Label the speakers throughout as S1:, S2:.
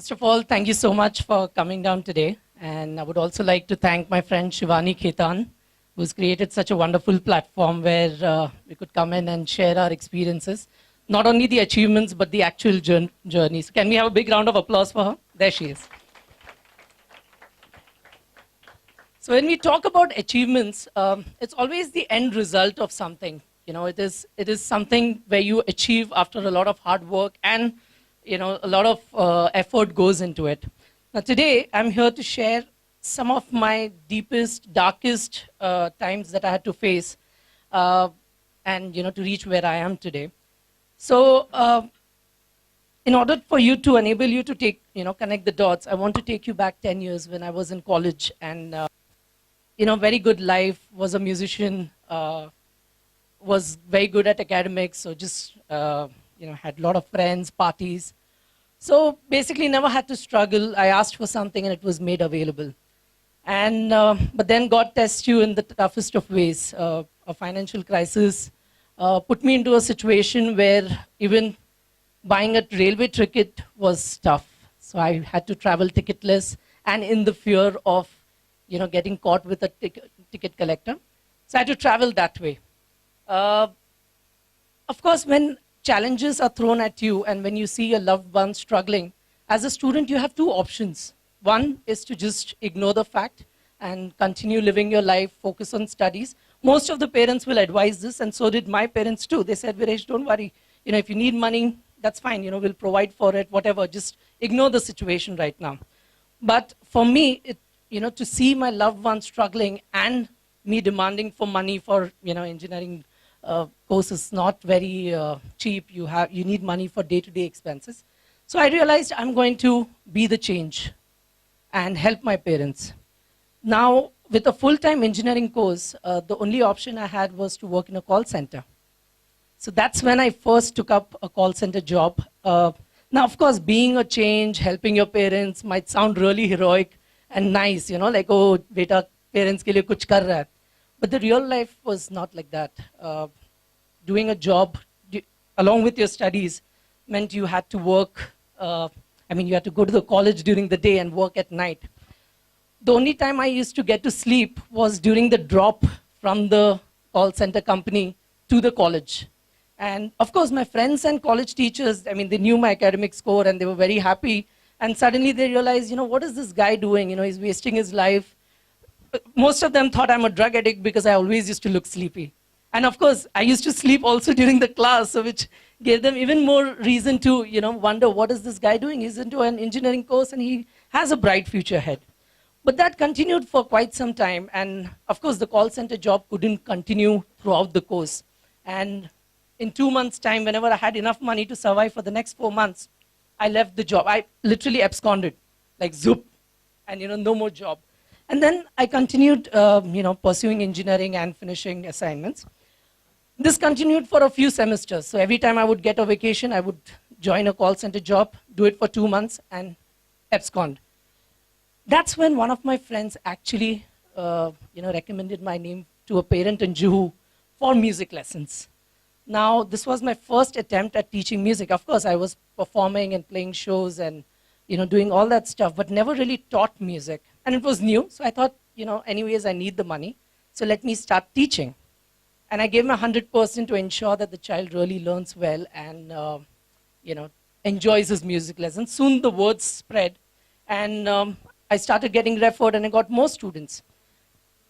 S1: First of all, thank you so much for coming down today. And I would also like to thank my friend Shivani Khetan, who's created such a wonderful platform where we could come in and share our experiences. Not only the achievements, but the actual journey. So can we have a big round of applause for her? There she is. So when we talk about achievements, it's always the end result of something. You know, it is something where you achieve after a lot of hard work and a lot of effort goes into it. Now today, I'm here to share some of my deepest, darkest times that I had to face and to reach where I am today. So in order for you to enable you to take, connect the dots, I want to take you back 10 years when I was in college and, very good life, was a musician, was very good at academics, so just, had a lot of friends, parties. So basically never had to struggle. I asked for something and it was made available. And, but then God tests you in the toughest of ways. A financial crisis put me into a situation where even buying a railway ticket was tough. So I had to travel ticketless and in the fear of, getting caught with a ticket collector. So I had to travel that way. Of course, when challenges are thrown at you and when you see your loved ones struggling, as a student, you have two options. One is to just ignore the fact and continue living your life, focus on studies. Most of the parents will advise this, and so did my parents too. They said, Viresh, don't worry. If you need money, that's fine. We'll provide for it, whatever. Just ignore the situation right now. But for me, to see my loved ones struggling and me demanding for money for, engineering course is not very cheap. You need money for day-to-day expenses. So I realized I'm going to be the change and help my parents. Now, with a full-time engineering course, the only option I had was to work in a call center. So that's when I first took up a call center job. Now, of course, being a change, helping your parents might sound really heroic and nice, like, oh, beta, parents ke liye kuch kar raha hai. But the real life was not like that. Doing a job along with your studies meant you had to work. You had to go to the college during the day and work at night. The only time I used to get to sleep was during the drop from the call center company to the college. And of course, my friends and college teachers, they knew my academic score and they were very happy. And suddenly they realized, what is this guy doing? He's wasting his life. Most of them thought I'm a drug addict because I always used to look sleepy. And of course, I used to sleep also during the class, so which gave them even more reason to, wonder what is this guy doing? He's into an engineering course and he has a bright future ahead. But that continued for quite some time. And of course, the call center job couldn't continue throughout the course. And in 2 months' time, whenever I had enough money to survive for the next 4 months, I left the job. I literally absconded, like zoop, and no more job. And then I continued, pursuing engineering and finishing assignments. This continued for a few semesters. So every time I would get a vacation, I would join a call center job, do it for 2 months, and abscond. That's when one of my friends actually, recommended my name to a parent in Juhu for music lessons. Now, this was my first attempt at teaching music. Of course, I was performing and playing shows and, doing all that stuff, but never really taught music. And it was new, so I thought, anyways, I need the money, so let me start teaching. And I gave my 100% to ensure that the child really learns well and, enjoys his music lessons. Soon the words spread, and I started getting referred, and I got more students.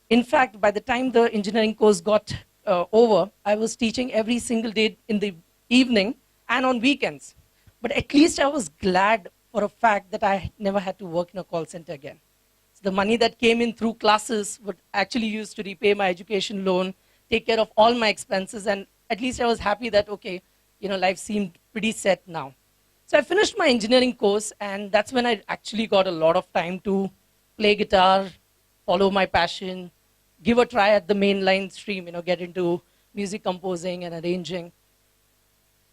S1: In fact, by the time the engineering course got over, I was teaching every single day in the evening and on weekends. But at least I was glad for a fact that I never had to work in a call center again. So the money that came in through classes would actually use to repay my education loan, take care of all my expenses, and at least I was happy that, okay, life seemed pretty set now. So I finished my engineering course, and that's when I actually got a lot of time to play guitar, follow my passion, give a try at the mainline stream, get into music composing and arranging.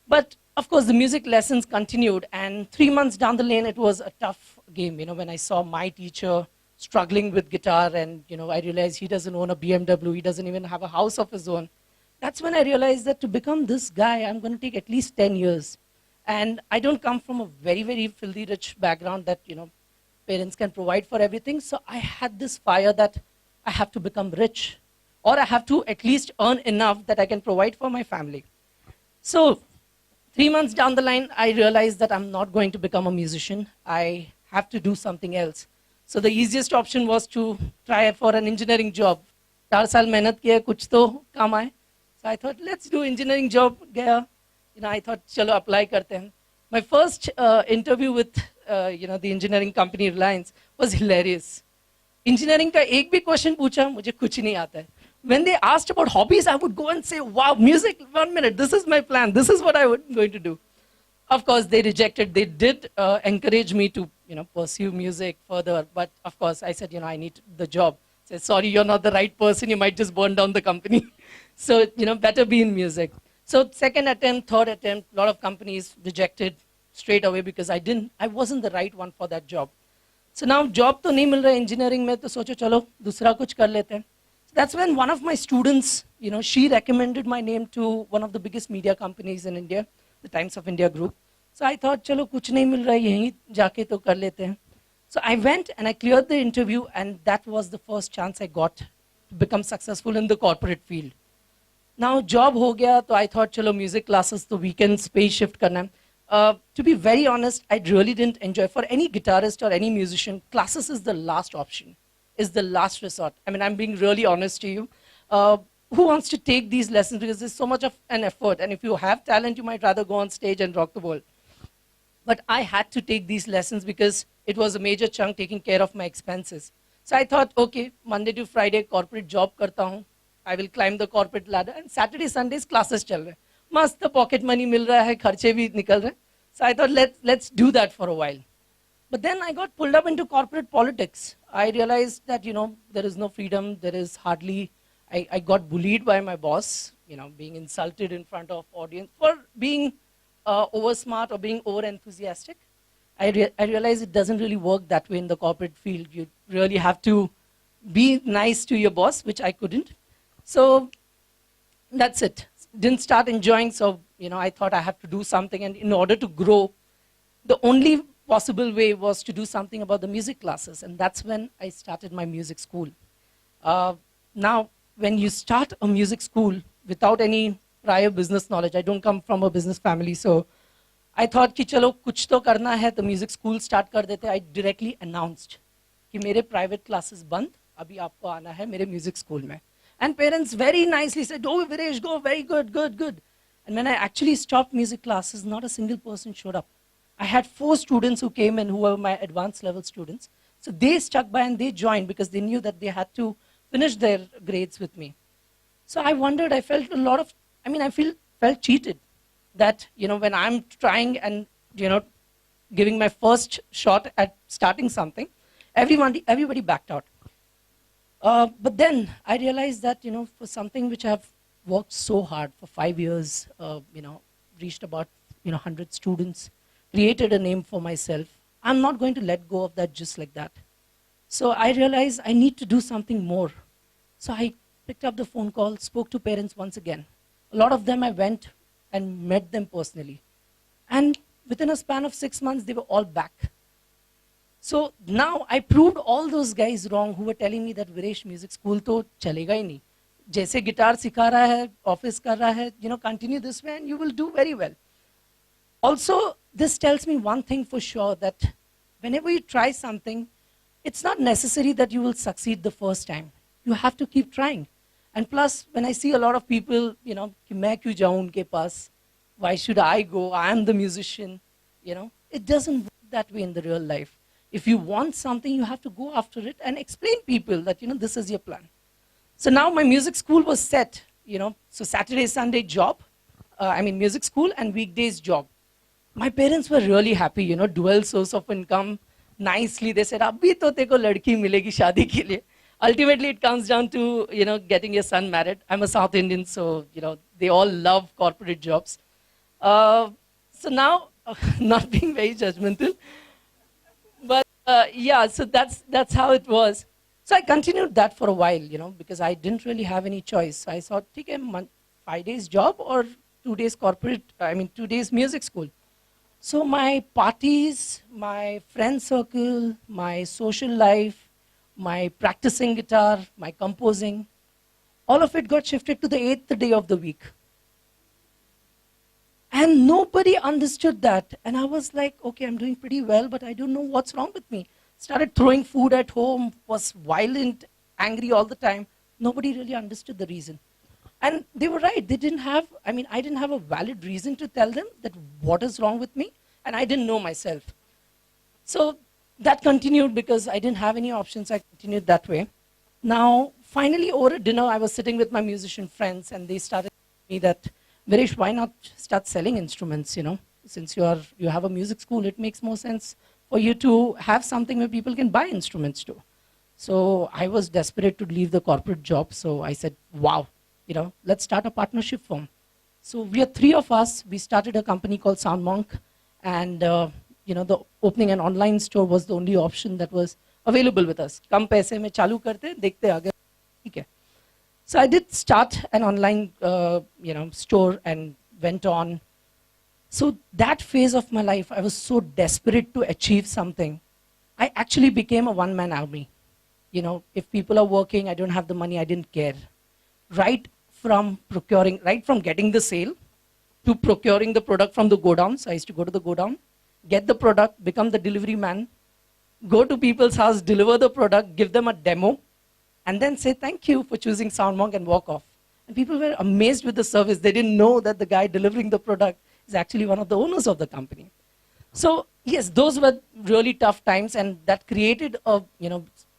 S1: But of course, the music lessons continued, and 3 months down the lane, it was a tough game, when I saw my teacher struggling with guitar, and I realized he doesn't own a BMW, he doesn't even have a house of his own. That's when I realized that to become this guy, I'm going to take at least 10 years. And I don't come from a very, very filthy rich background that, parents can provide for everything. So I had this fire that I have to become rich, or I have to at least earn enough that I can provide for my family. So 3 months down the line, I realized that I'm not going to become a musician. I have to do something else. So the easiest option was to try for an engineering job. 4 साल मेहनत किया, कुछ तो काम आए. So I thought, let's do engineering job. गया, I thought, चलो apply करते हैं. My first interview with, the engineering company Reliance was hilarious. Engineering का एक भी question पूछा, मुझे कुछ नहीं आता है. When they asked about hobbies, I would go and say, wow, music, 1 minute, this is my plan, this is what I'm going to do. Of course, they rejected. They did encourage me to, pursue music further. But of course, I said, I need the job. Said, sorry, you're not the right person. You might just burn down the company. So, better be in music. So second attempt, third attempt, a lot of companies rejected straight away because I wasn't the right one for that job. So now job to nahi mil raha engineering mein, to socho chalo, dusra kuch kar lete hain. That's when one of my students, she recommended my name to one of the biggest media companies in India, the Times of India group. So I thought, chalo, kuch nahi mil raha, yahi jaake to kar lete hain. So I went and I cleared the interview, and that was the first chance I got to become successful in the corporate field. Now job ho gaya, so I thought, chalo, music classes, to weekends pay shift karna hai. To be very honest, I really didn't enjoy. For any guitarist or any musician, classes is the last option. Is the last resort. I mean, I'm being really honest to you. Who wants to take these lessons? Because there's so much of an effort. And if you have talent, you might rather go on stage and rock the world. But I had to take these lessons because it was a major chunk taking care of my expenses. So I thought, okay, Monday to Friday, corporate job karta hun. I will climb the corporate ladder. And Saturday, Sundays, classes chal rahe. Mast the pocket money mil raha hai, kharche bhi nikal rahe. So I thought, let's do that for a while. But then I got pulled up into corporate politics. I realized that, there is no freedom. There is hardly, I got bullied by my boss, being insulted in front of audience for being over smart or being over enthusiastic. I realized it doesn't really work that way in the corporate field. You really have to be nice to your boss, which I couldn't. So that's it. Didn't start enjoying. So, I thought I have to do something. And in order to grow, the only possible way was to do something about the music classes, and that's when I started my music school. Now, when you start a music school without any prior business knowledge, I don't come from a business family, so I thought कि चलो कुछ तो करना है, तो music school start कर देते. I directly announced कि मेरे private classes बंद, अभी आपको आना है मेरे music school में. And parents very nicely said, oh, Viresh, go, very good, good, good. And when I actually stopped music classes, not a single person showed up. I had 4 students who came in who were my advanced level students. So they stuck by and they joined because they knew that they had to finish their grades with me. So I wondered, I felt felt cheated that, when I'm trying and, giving my first shot at starting something, everybody backed out. But then I realized that, for something which I've worked so hard for 5 years, reached about, 100 students, created a name for myself. I'm not going to let go of that just like that. So I realized I need to do something more. So I picked up the phone call, spoke to parents once again. A lot of them I went and met them personally. And within a span of 6 months, they were all back. So now I proved all those guys wrong who were telling me that Viresh music school to chalega hi nahi. Jaise guitar sikha raha hai, office kar raha hai, continue this way and you will do very well. Also, this tells me one thing for sure, that whenever you try something, it's not necessary that you will succeed the first time. You have to keep trying. And plus, when I see a lot of people, कि मैं क्यों जाऊं उनके पास, why should I go? I am the musician. It doesn't work that way in the real life. If you want something, you have to go after it and explain people that, this is your plan. So now my music school was set, so Saturday, Sunday job, music school, and weekdays job. My parents were really happy, dual source of income. Nicely, they said, "Abhi to teko ladki milegi shaadi ke liye." Ultimately, it comes down to, getting your son married. I'm a South Indian, so, they all love corporate jobs. So now, not being very judgmental, but yeah, so that's how it was. So I continued that for a while, because I didn't really have any choice. So I thought, okay, 5 days job or 2 days 2 days music school. So my parties, my friend circle, my social life, my practicing guitar, my composing, all of it got shifted to the 8th day of the week. And nobody understood that. And I was like, okay, I'm doing pretty well, but I don't know what's wrong with me. Started throwing food at home, was violent, angry all the time. Nobody really understood the reason. And they were right. They didn't have, I didn't have a valid reason to tell them that what is wrong with me. And I didn't know myself. So that continued because I didn't have any options. I continued that way. Now, finally, over a dinner, I was sitting with my musician friends, and they started telling me that, Viresh, why not start selling instruments, Since you have a music school, it makes more sense for you to have something where people can buy instruments too. So I was desperate to leave the corporate job. So I said, wow, let's start a partnership firm. So we are 3 of us. We started a company called SoundMonk. And, the opening an online store was the only option that was available with us. Kam paise mein chalu karte, dekhte agar, theek hai. So I did start an online, store and went on. So that phase of my life, I was so desperate to achieve something. I actually became a one-man army. If people are working, I don't have the money, I didn't care. Right from getting the sale to procuring the product from the godowns. I used to go to the godown, get the product, become the delivery man, go to people's house, deliver the product, give them a demo, and then say thank you for choosing SoundMonk and walk off. And people were amazed with the service. They didn't know that the guy delivering the product is actually one of the owners of the company. So yes, those were really tough times, and that created a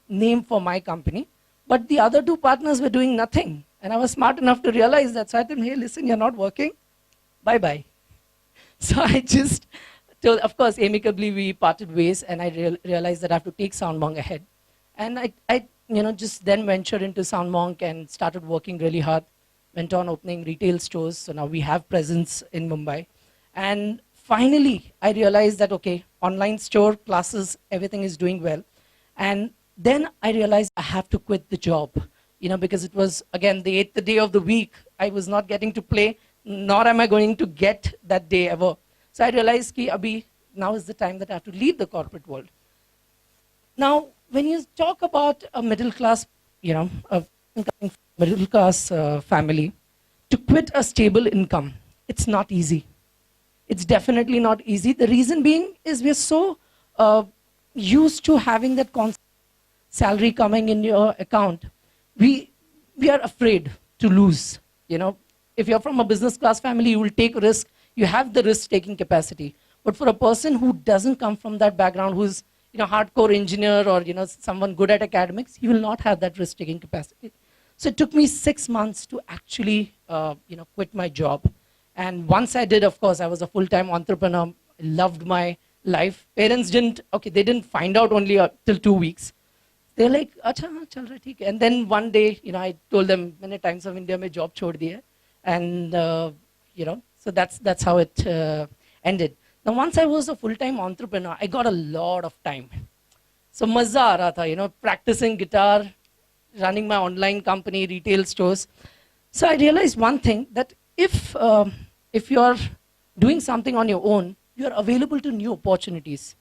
S1: name for my company. But the other 2 partners were doing nothing. And I was smart enough to realize that. So I told them, hey, listen, you're not working. Bye-bye. So I just told, of course, amicably we parted ways, and I realized that I have to take SoundMonk ahead. And I just then ventured into SoundMonk and started working really hard. Went on opening retail stores. So now we have presence in Mumbai. And finally, I realized that, okay, online store, classes, everything is doing well. And then I realized I have to quit the job, because it was, again, the 8th day of the week. I was not getting to play, nor am I going to get that day ever. So I realized, now is the time that I have to leave the corporate world. Now, when you talk about a middle class, a middle class family, to quit a stable income, it's not easy. It's definitely not easy. The reason being is we're so used to having that constant salary coming in your account. We are afraid to lose. If you're from a business class family, you will take risk. You have the risk-taking capacity. But for a person who doesn't come from that background, who's hardcore engineer or someone good at academics, he will not have that risk-taking capacity. So it took me 6 months to actually quit my job. And once I did, of course, I was a full-time entrepreneur. I loved my life. Parents they didn't find out only till 2 weeks. They're like, acha, chal raha, theek hai. And then one day, I told them, many times of India mein job chhod diya. And, so that's how it ended. Now, once I was a full-time entrepreneur, I got a lot of time. So mazza aa raha tha, practicing guitar, running my online company, retail stores. So I realized one thing, that if you're doing something on your own, you're available to new opportunities.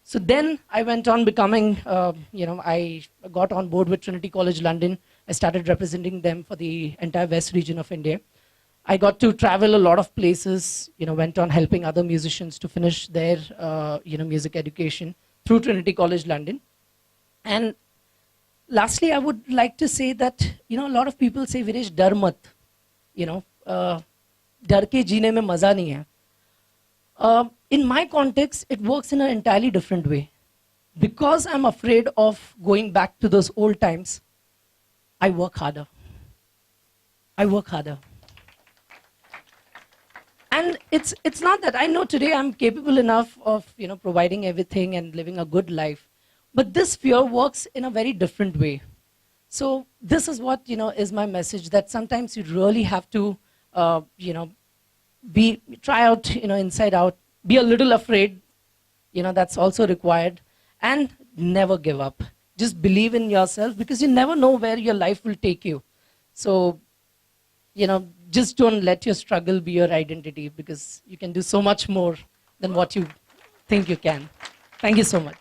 S1: So then I went on becoming, I got on board with Trinity College London. I started representing them for the entire West region of India. I got to travel a lot of places, went on helping other musicians to finish their, music education through Trinity College London. And lastly, I would like to say that, a lot of people say, Viresh, dar mat, dar ke jeene mein maza nahi hai. In my context, it works in an entirely different way. Because I'm afraid of going back to those old times, I work harder. I work harder. And it's not that I know today I'm capable enough of providing everything and living a good life, but this fear works in a very different way. So this is what is my message, that sometimes you really have to try out inside out, be a little afraid, that's also required, and never give up. Just believe in yourself, because you never know where your life will take you. So just don't let your struggle be your identity, because you can do so much more than what you think you can. Thank you so much.